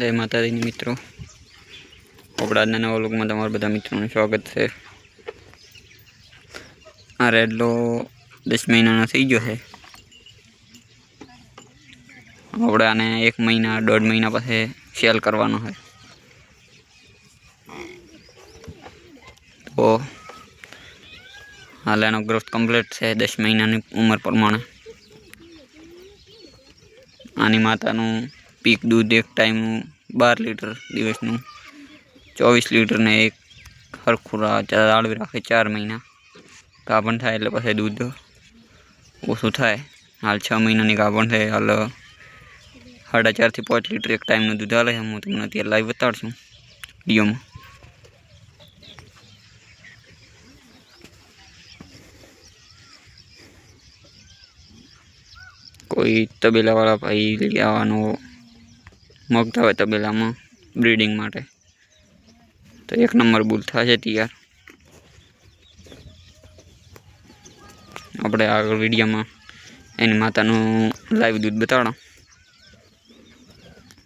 जय माता दी मित्रों, अपना नवा व्लॉग में तमारा बधा मित्रों स्वागत है। आ रेडलो 10 महीना थी गयो है। अपने आने 1 महीना 1.5 महीना पासे सेल करवानो है। तो हाल एनो ग्रोथ कम्प्लीट है 10 महीना उमर प्रमाणे। आनी मातानु पीक दूध एक टाइम 12 लीटर दिवसनु 24 लीटर ने एक हरखुरा जाळवी राखे 4 महीना गाभण थाय एटले पछी दूध ओछुं थाय। हाल 6 महीना नी गाभण थाय। हाल 4.5 થી 5 लीटर एक टाइम दूध हाले। हूँ तमने अत्यारे लाइव बताड़शुं विडियो में। कोई तबेला वाला भाई लिया आवવાનો मगता होय तबेला में ब्रीडिंग माटे तो 1 नंबर बुल थशे तैयार। अपने आगळ विडियो में एनी मातानु लाइव दूध बताड़ो।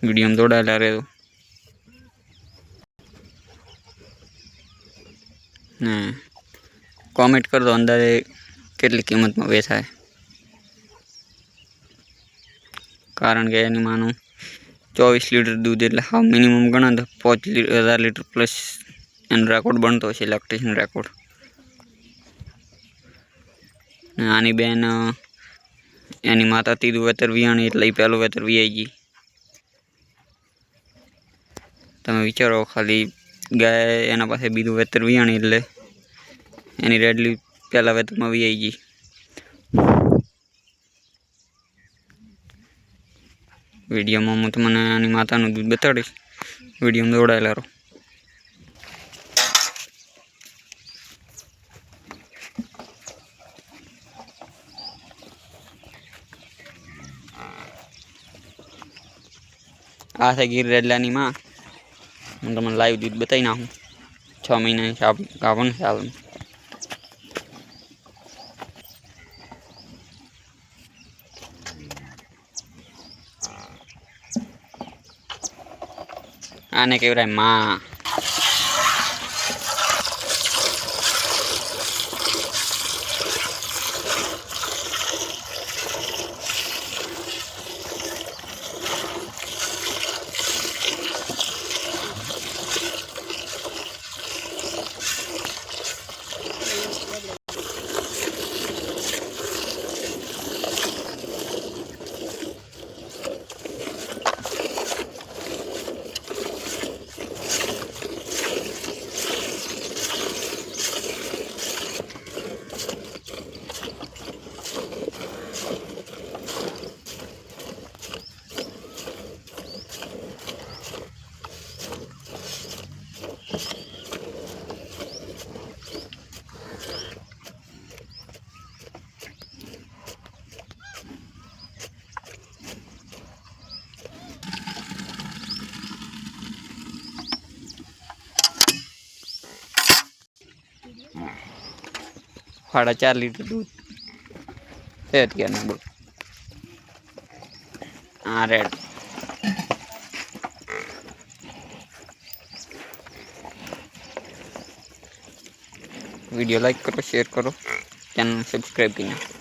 विडियो में जोड़ायेला रहेजो ने कॉमेंट कर दो अंदाजे केटली किंमत में वेचाय। कारण के एनी मानु 24 लीटर दूध एटले हाव मिनिमम गणा तो 5000 लीटर प्लस एनो रेकॉर्ड बनतो छे, लैक्टेशन रेकॉर्ड। आनी बेन एनी माता तीधु वेतर वियाणी एटले पहेलो वेतर वियाई गई। तमे विचारो खाली गाय एना पासे बीजू वेतर वियाणी एटले एनी रेडली पहेला वेतर में वियाई गई। वीडियो में हूँ तमने आनी मातानु दूध बताड़ीश। वीडियो में जोड़ायेला रहो। आ थे गिर रेडलानी मां। हूँ तमने लाइव दूध बताई नाखुं। 6 महीना गाभण छे हाल में। आने केवराय मां। साढ़ा 4 लीटर दूध है अत्यारनु बोल। हाँ रेड वीडियो लाइक करो, शेयर करो, चैनल सब्सक्राइब करना।